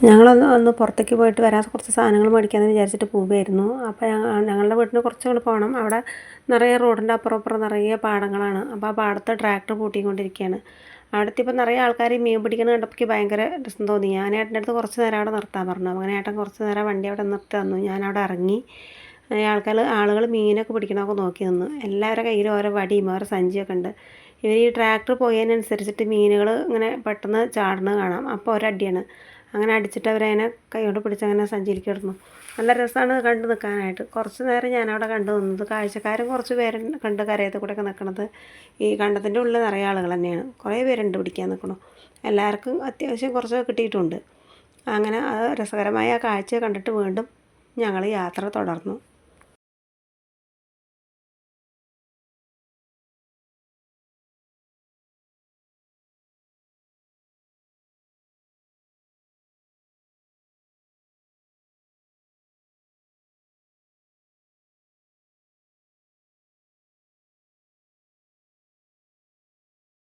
ഞങ്ങളൊന്ന് പുറത്തേക്ക് പോയിട്ട് വരാൻ കുറച്ച് സാധനങ്ങൾ മേടിക്കാമെന്ന് വിചാരിച്ചിട്ട് പോവുകയായിരുന്നു. അപ്പോൾ ഞങ്ങളുടെ വീട്ടിന് കുറച്ചുകൂടി പോകണം. അവിടെ നിറയെ റോഡിൻ്റെ അപ്പുറം നിറയെ പാടങ്ങളാണ്. അപ്പോൾ ആ പാടത്ത് ട്രാക്ടർ പൂട്ടിക്കൊണ്ടിരിക്കുകയാണ്. അവിടുത്തെ ഇപ്പം നിറയെ ആൾക്കാർ മീൻ പിടിക്കുന്നത് കണ്ടപ്പോൾ ഭയങ്കര രസം തോന്നി. ഞാൻ ഏട്ടൻ്റെ അടുത്ത് കുറച്ച് നേരം അവിടെ നിർത്താൻ പറഞ്ഞു. അങ്ങനെ ഏട്ടൻ കുറച്ച് നേരം വണ്ടി അവിടെ നിർത്തി തന്നു. ഞാനവിടെ ഇറങ്ങി. ആളുകൾ മീനൊക്കെ പിടിക്കണമൊക്കെ നോക്കി നിന്നു. എല്ലാവരുടെ കയ്യിലും ഓരോ വടിയും ഓരോ സഞ്ചിയൊക്കെ ഉണ്ട്. ഇവർ ഈ ട്രാക്ടർ പോയതിനനുസരിച്ചിട്ട് മീനുകൾ ഇങ്ങനെ പെട്ടെന്ന് ചാടുന്നത് കാണാം. അപ്പോൾ ഒരടിയാണ്. അങ്ങനെ അടിച്ചിട്ട് അവരതിനെ കൈകൊണ്ട് പിടിച്ചങ്ങനെ സഞ്ചരിക്ക് കിടന്നു. നല്ല രസമാണ് കണ്ടു നിൽക്കാനായിട്ട്. കുറച്ച് നേരം ഞാനവിടെ കണ്ടു നിന്നത്. കാഴ്ചക്കാരും കുറച്ച് പേര് കണ്ട് കരയത്ത് കൂടെയൊക്കെ നിൽക്കണത്. ഈ കണ്ടത്തിൻ്റെ ഉള്ളിൽ നിറയെ ആളുകൾ തന്നെയാണ്. കുറേ പേരുണ്ട് പിടിക്കാൻ നിൽക്കണം. എല്ലാവർക്കും അത്യാവശ്യം കുറച്ച് കിട്ടിയിട്ടുണ്ട്. അങ്ങനെ അത് രസകരമായ ആ കാഴ്ച കണ്ടിട്ട് വീണ്ടും ഞങ്ങൾ യാത്ര തുടർന്നു.